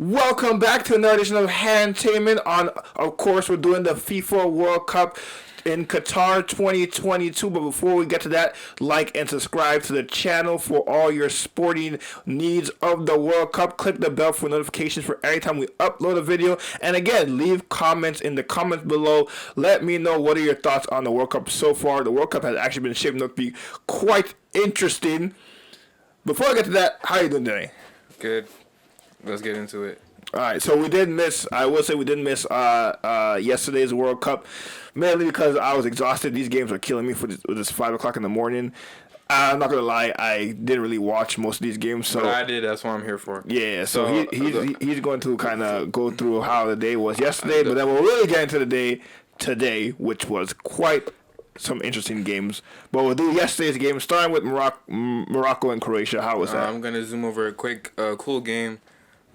Welcome back to another edition of Handtainment. Of course, we're doing the FIFA World Cup in Qatar 2022. But before we get to that, like and subscribe to the channel for all your sporting needs of the World Cup. Click the bell for notifications for every time we upload a video. And again, leave comments in the comments below. Let me know what are your thoughts on the World Cup so far. The World Cup has actually been shaping up to be quite interesting. Before I get to that, how are you doing today? Good. Let's get into it. All right, so we did miss. I will say we did miss yesterday's World Cup, mainly because I was exhausted. These games are killing me for this 5 o'clock in the morning. I'm not gonna lie, I didn't really watch most of these games. So but I did. That's what I'm here for. Yeah, so he's going to kind of go through how the day was yesterday, but then we'll really get into the day today, which was quite some interesting games. But we'll do yesterday's game, starting with Morocco and Croatia. How was that? I'm gonna zoom over a quick, cool game.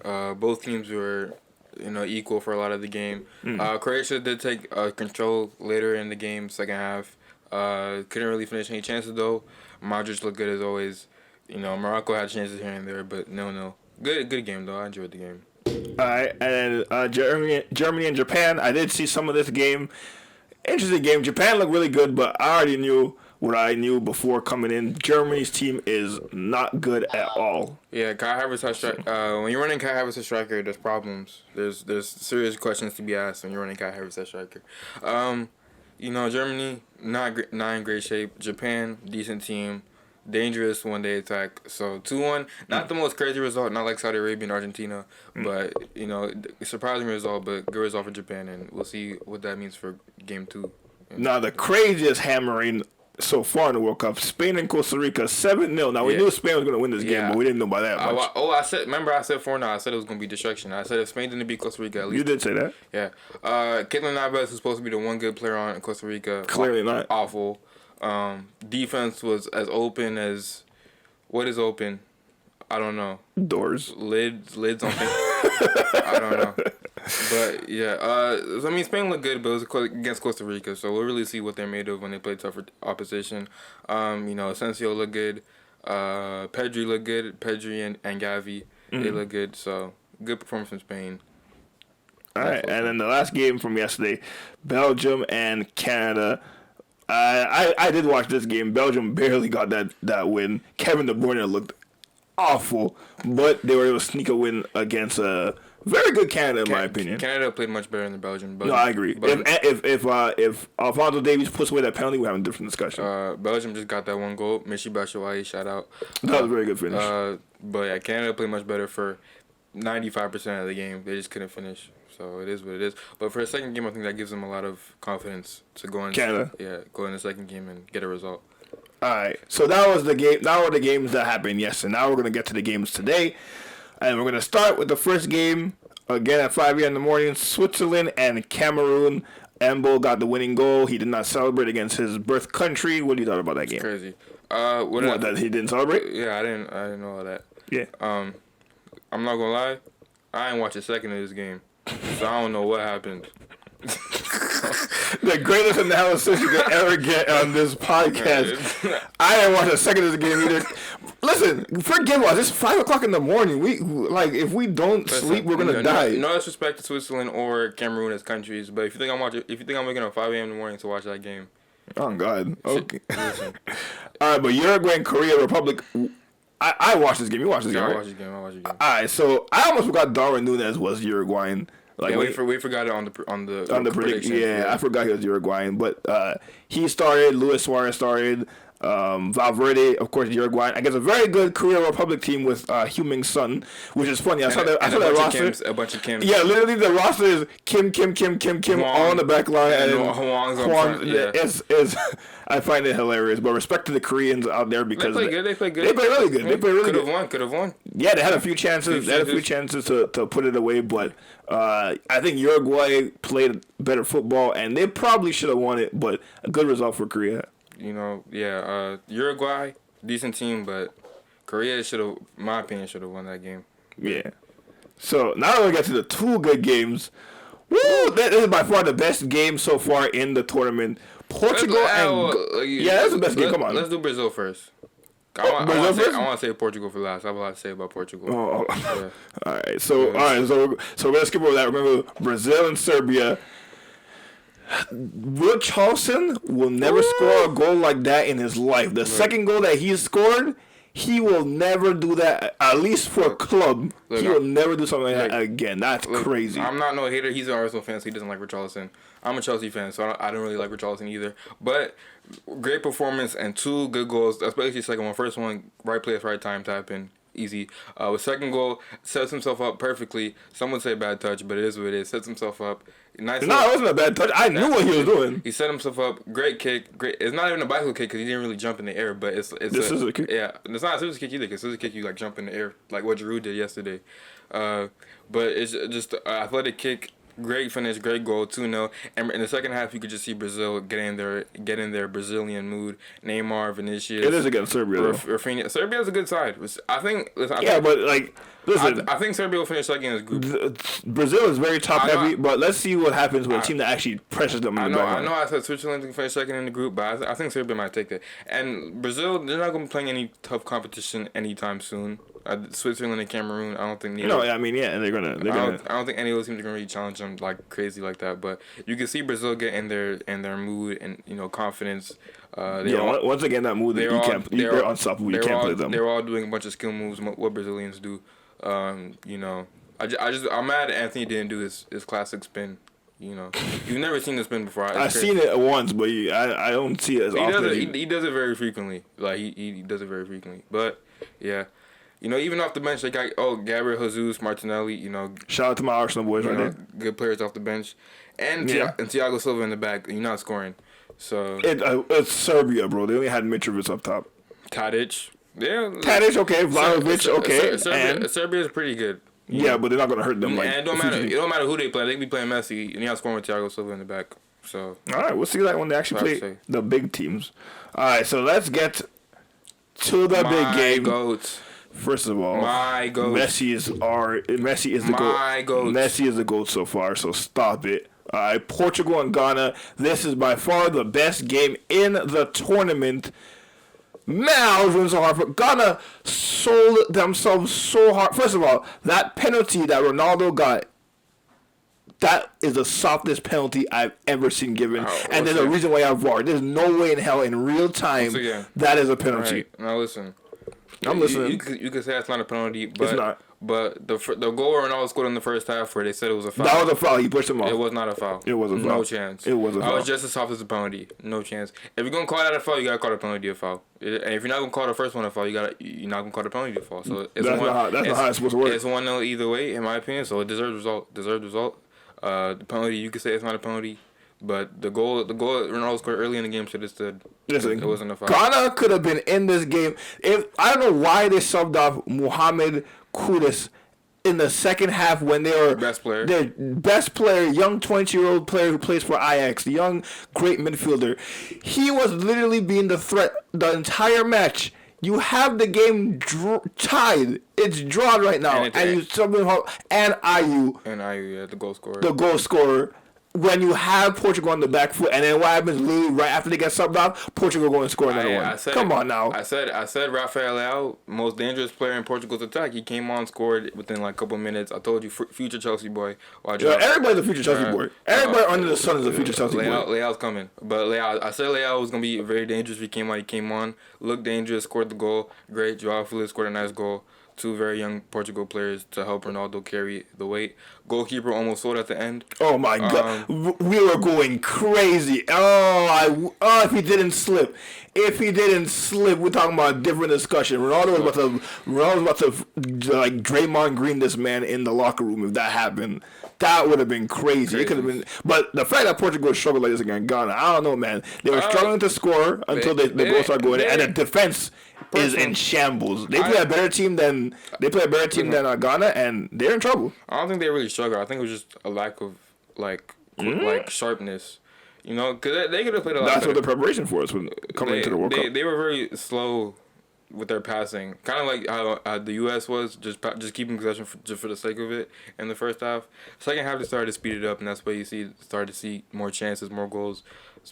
Both teams were, equal for a lot of the game. Croatia did take control later in the game, second half. Couldn't really finish any chances though. Modric looked good as always. Morocco had chances here and there, but no. Good game though. I enjoyed the game. All right, and Germany and Japan. I did see some of this game. Interesting game. Japan looked really good, but I already knew what I knew before coming in. Germany's team is not good at all. Yeah, Kai Havertz has when you're running Kai Havertz as striker, there's problems. There's serious questions to be asked when you're running Kai Havertz as striker. Germany not in great shape. Japan, decent team, dangerous one day attack. So 2-1, not the most crazy result, not like Saudi Arabia and Argentina, but surprising result, but good result for Japan, and we'll see what that means for game 2. Now the craziest hammering so far in the World Cup, Spain and Costa Rica 7-0. Now we knew Spain was going to win this game, but we didn't know by that much. I said 4-0. I said it was going to be destruction. I said if Spain didn't beat Costa Rica, at least. You did say that. Yeah. Caitlin Navas was supposed to be the one good player on Costa Rica. Clearly not. Awful. Defense was as open as what is open. I don't know. Doors. Lids on things. I don't know. But yeah, Spain looked good, but it was against Costa Rica, so we'll really see what they're made of when they play tougher opposition. Asensio looked good. Pedri looked good. Pedri and Gavi, they look good. So good performance from Spain. All right, and then the last game from yesterday, Belgium and Canada. I did watch this game. Belgium barely got that win. Kevin De Bruyne looked awful, but they were able to sneak a win against a very good Canada, in my opinion. Canada played much better than Belgium. No, I agree. If Alphonso Davies puts away that penalty, we have a different discussion. Belgium just got that one goal. Michy Batshuayi, shout out. That was a very good finish. But yeah, Canada played much better for 95% of the game. They just couldn't finish. So it is what it is. But for the second game, I think that gives them a lot of confidence to go in. Canada. Yeah, go in the second game and get a result. All right. So that was the game. That were the games that happened yesterday. Now we're gonna get to the games today, and we're gonna start with the first game again at 5 a.m. in the morning. Switzerland and Cameroon. Embo got the winning goal. He did not celebrate against his birth country. What do you thought about that game? Crazy. That he didn't celebrate? Yeah, I didn't know all that. Yeah. I'm not gonna lie. I didn't watch a second of this game, so I don't know what happened. The greatest analysis you could ever get on this podcast. I didn't watch a second of the game either. Listen, forgive us. It's 5 o'clock in the morning. If we don't sleep, we're gonna die. No disrespect to Switzerland or Cameroon as countries, but if you think I'm waking up 5 a.m. in the morning to watch that game, oh God. Okay. All right, but Uruguay and Korea Republic. I watched this game. You watched this game, right? I watched the game. All right, so I almost forgot Darwin Núñez was Uruguayan. We forgot it on the prediction. Yeah, I forgot he was Uruguayan, but he started. Luis Suarez started. Valverde, of course, Uruguayan. I guess a very good Korea Republic team with Heung-min Son, which is funny. I saw that roster. A bunch of Kims. Yeah, literally the roster is Kim, Huang, all on the back line, and Huang's up front. Yeah. Is I find it hilarious. But respect to the Koreans out there because they play good. They play really good. They play really good. Could have won. Yeah, they had a few chances. To put it away, but I think Uruguay played better football, and they probably should have won it. But a good result for Korea. Uruguay, decent team, but Korea in my opinion, should have won that game. Yeah. So now we get to the two good games. Woo! This is by far the best game so far in the tournament. Portugal that's the best game. Come on. Let's do Brazil first. Brazil first? I want to say Portugal for last. I have a lot to say about Portugal. Oh, Yeah. all right. So we're gonna skip over that. Remember, Brazil and Serbia. Richarlison will never score a goal like that in his life. The second goal that he scored, he will never do that. At least for a club, he will never do something like that again. That's crazy. I'm not no hater. He's an Arsenal fan, so he doesn't like Richarlison. I'm a Chelsea fan, so I don't really like Richarlison either. But great performance and 2 good goals, especially the second one. First one, right place, right time, tap in. Easy. With second goal, sets himself up perfectly. Some would say bad touch, but it is what it is. Sets himself up. Nice. No, it wasn't a bad touch. I knew what he was doing. He set himself up. Great kick. Great. It's not even a bicycle kick because he didn't really jump in the air, but it's This is a kick. Yeah, it's not a scissors kick either. Because scissors kick you like jump in the air like what Giroud did yesterday. But it's just an athletic kick. Great finish, great goal, 2-0. And in the second half, you could just see Brazil get in their Brazilian mood. Neymar, Vinicius. It is against Serbia, though. Rafinha. Serbia's a good side. I think. But like, listen. I think Serbia will finish second in this group. Brazil is very top heavy, but let's see what happens with a team that actually presses them. I know. I said Switzerland can finish second in the group, but I think Serbia might take it. And Brazil, they're not going to be playing any tough competition anytime soon. Switzerland and Cameroon, I don't think. And they're gonna. I don't think any of those teams are gonna really challenge them like crazy like that. But you can see Brazil get in their mood and confidence. Once again, that mood they're unstoppable. You can't play them. They're all doing a bunch of skill moves. What Brazilians do. I'm mad Anthony didn't do his classic spin. You've never seen the spin before. I've seen it once, but I don't see it as often. He does it very frequently. Like he does it very frequently. But yeah. Even off the bench, they got Gabriel Jesus, Martinelli. Shout out to my Arsenal boys right there. Good players off the bench, and Thiago Silva in the back. You're not scoring, so it's Serbia, bro. They only had Mitrovic up top. Tadic, yeah. Tadic, okay. Vlahovic, okay. Serbia is pretty good. Yeah, but they're not gonna hurt them. And it don't matter. It don't matter who they play. They can be playing Messi, and you're not scoring with Thiago Silva in the back. So all right, we'll see that when they actually play the big teams. All right, so let's get to the big game. Goats. First of all, my goat. Messi is the goat. My goat. Messi is the goat so far, so stop it. All right, Portugal and Ghana. This is by far the best game in the tournament. Man, I was running so hard for Ghana. Sold themselves so hard. First of all, that penalty that Ronaldo got, that is the softest penalty I've ever seen given. And there's a reason why I have VAR. There's no way in hell in real time that is a penalty. Right. Now listen. I'm listening. You could say that's not a penalty, but it's not. But the goal Ronaldo scored in the first half where they said it was a foul. That was a foul. He pushed him off. It was not a foul. It was a foul. No chance. It was a foul. I was just as soft as a penalty. No chance. If you're gonna call that a foul, you gotta call the penalty a foul. And if you're not gonna call the first one a foul, you're not gonna call the penalty a foul. So that's not how it's supposed to work. It's 1-0 either way, in my opinion. So it deserved result. The penalty, you could say it's not a penalty. But the goal Ronaldo scored early in the game should have stood. Listen, it wasn't a foul. Ghana could have been in this game. I don't know why they subbed off Mohamed Kudus in the second half when they were their best player, young 20-year-old player who plays for Ajax, the young great midfielder. He was literally being the threat the entire match. You have the game tied. It's drawn right now, and you sub him and Ayew, the goal scorer. The goal scorer. When you have Portugal on the back foot, and then what happens literally right after they get subbed off, Portugal go and score another one. Come on now. I said Rafael Leao, most dangerous player in Portugal's attack. He came on, scored within like a couple minutes. I told you, future Chelsea boy. Everybody's a future Chelsea boy. Everybody under the sun is a future Chelsea boy. Leao's coming. But I said Leao was going to be very dangerous if he came on. Looked dangerous, scored the goal. Great. Joao Felix scored a nice goal. 2 very young Portugal players to help Ronaldo carry the weight. Goalkeeper almost sold at the end. Oh my God, we were going crazy. If he didn't slip, we're talking about a different discussion. Ronaldo was about to like Draymond Green this man in the locker room if that happened. That would have been crazy. It could have been, but the fact that Portugal struggled like this against Ghana, I don't know, man. They were struggling to score until the goals started going in, and the defense is in shambles. They play a better team than Ghana, and they're in trouble. I don't think they really struggled. I think it was just a lack of like sharpness. Because they could have played a lot. That's what the preparation for us when coming into the World Cup. They were very slow with their passing, kind of like how the U.S. was, just keeping possession just for the sake of it in the first half. Second half, they started to speed it up, and that's why started to see more chances, more goals.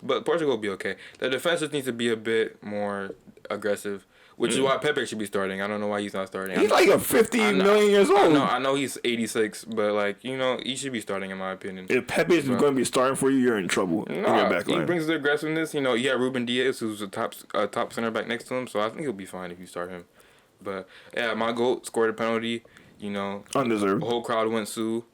But Portugal will be okay. The defense just needs to be a bit more aggressive. which is why Pepe should be starting. I don't know why he's not starting. He's like a 50 million years old. I know he's 86, but like he should be starting in my opinion. If Pepe is going to be starting for you, you're in trouble. In your back line. He brings the aggressiveness. You have Ruben Diaz, who's a top center back next to him, so I think he'll be fine if you start him. But yeah, my GOAT scored a penalty. Undeserved. The whole crowd went Sue.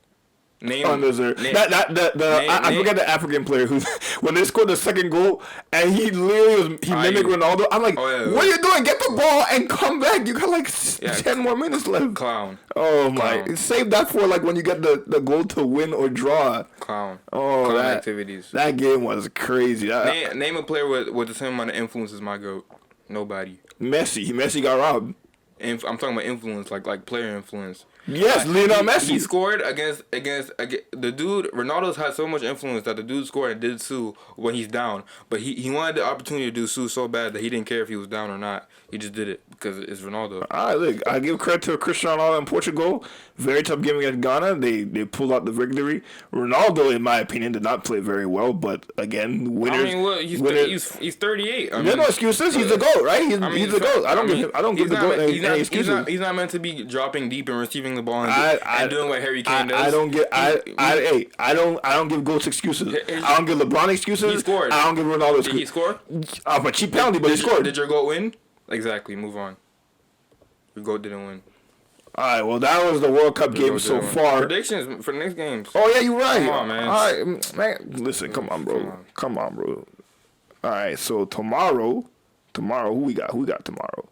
Undeserved. I forget the African player who, when they scored the second goal and he literally mimicked Ronaldo. I'm like, what are you doing? Get the ball and come back. You got like 10 more minutes left. Clown. Oh my! Save that for like when you get the goal to win or draw. Clown. Oh, clown activities. That game was crazy. Name a player with the same amount of influence as my GOAT. Nobody. Messi got robbed. I'm talking about influence, like player influence. Yes, Lionel Messi. He scored against the dude. Ronaldo's had so much influence that the dude scored and did sue when he's down. But he wanted the opportunity to do sue so bad that he didn't care if he was down or not. He just did it because it's Ronaldo. All right, look, I give credit to Cristiano Ronaldo in Portugal. Very tough game against Ghana. They pulled out the victory. Ronaldo, in my opinion, did not play very well. But again, winners. He's 38. There's no excuses. He's the GOAT, right? He's the GOAT. I don't give the GOAT any excuses. He's not meant to be dropping deep and receiving the ball and doing what Harry Kane does. I don't give GOATs excuses. I don't give LeBron excuses. He scored. I don't give Ronaldo excuses. Did he score? A cheap penalty, but he scored. Did your GOAT win? Exactly. Move on. Your GOAT didn't win. All right, well, that was the World Cup game so far. Predictions for the next games. Oh, yeah, you're right. Come on, man. All right, man. Listen, come on, bro. Come on, bro. All right, so tomorrow, who we got? Who we got tomorrow?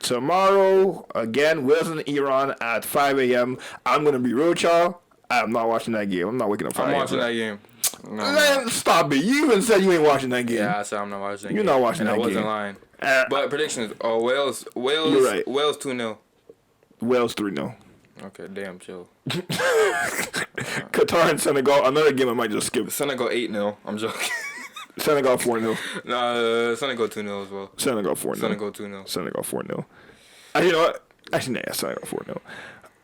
Tomorrow, again, Wales and Iran at 5 a.m. I'm going to be real, y'all. I'm not watching that game. I'm not waking up 5 a.m. I'm watching that game. No, man, stop it. You even said you ain't watching that game. Yeah, I said I'm not watching that game. You're not watching that game. I wasn't lying. But predictions. Oh, Wales. You're right. Wales 2-0. Wales 3-0. Okay, damn, chill. Qatar and Senegal. Another game I might just skip. Senegal 8-0. I'm joking. Senegal 4-0. No, Senegal 2-0 as well. Senegal 4-0. Senegal 2-0. Senegal 4-0. You know what? Actually, nah, Senegal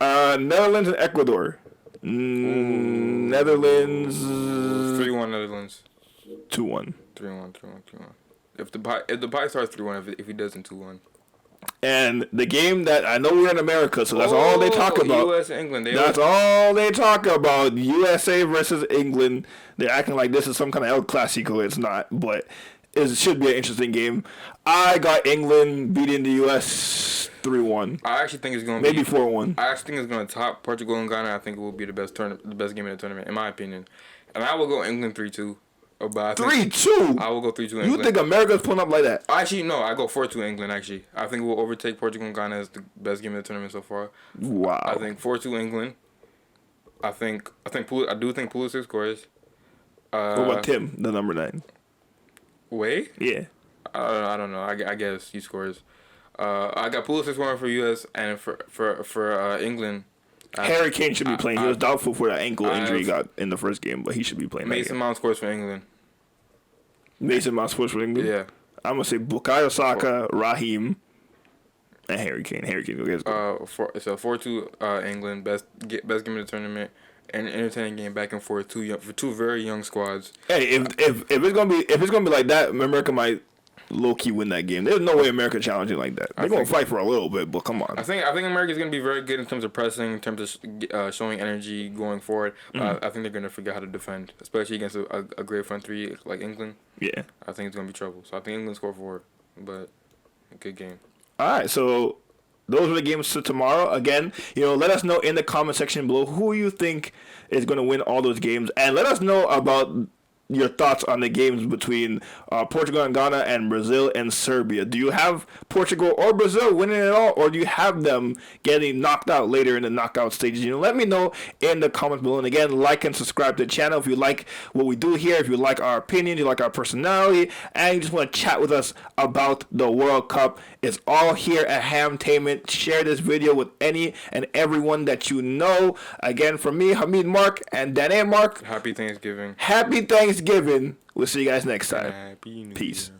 4-0. Netherlands and Ecuador. Netherlands. 3-1 Netherlands. 2-1. 3-1. If the pie starts 3-1, if he doesn't 2-1. And the game that I know we're in America, so that's all they talk about. U.S. England. That's all they talk about. USA versus England. They're acting like this is some kind of El Clasico. It's not, but it should be an interesting game. I got England beating the U.S. 3-1. I actually think it's going to maybe 4-1. I actually think it's going to top Portugal and Ghana. I think it will be the best game in the tournament, in my opinion. And I will go England 3-2. 3-2? I will go 3-2 England. You think America's pulling up like that? Actually, no. I go 4-2 England, actually. I think we'll overtake Portugal and Ghana as the best game in the tournament so far. Wow. I think 4-2 England. I do think Pulisic scores. What about Tim, the number 9? Way? Yeah. I don't know. I guess he scores. I got Pulisic scoring for US and for England. Harry Kane should be playing. He was doubtful for that ankle injury he got in the first game, but he should be playing. Mason Mount scores for England. Mason Mount scores for England? Yeah. I'm going to say Bukayo Saka, Raheem, and Harry Kane. Harry Kane will get his goal. So 4-2 England, best game of the tournament, and entertaining game back and forth for two very young squads. Hey, if it's gonna be like that, America might low key win that game. There's no way America challenging like that. They're gonna fight for a little bit, but come on. I think America's gonna be very good in terms of pressing, in terms of showing energy going forward. I think they're gonna figure out how to defend, especially against a great front three like England. Yeah, I think it's gonna be trouble. So I think England score 4, but a good game. All right, so those are the games for tomorrow. Again, let us know in the comment section below who you think is going to win all those games. And let us know about your thoughts on the games between Portugal and Ghana and Brazil and Serbia. Do you have Portugal or Brazil winning it all, or do you have them getting knocked out later in the knockout stages? Let me know in the comments below. And again, like and subscribe to the channel if you like what we do here, if you like our opinion, you like our personality, and you just want to chat with us about the World Cup. It's all here at Hamtainment. Share this video with any and everyone that you know. Again, from me, Hamid Mark, and Danae Mark. Happy Thanksgiving. Happy Thanksgiving. We'll see you guys next time. Happy New Peace. Year.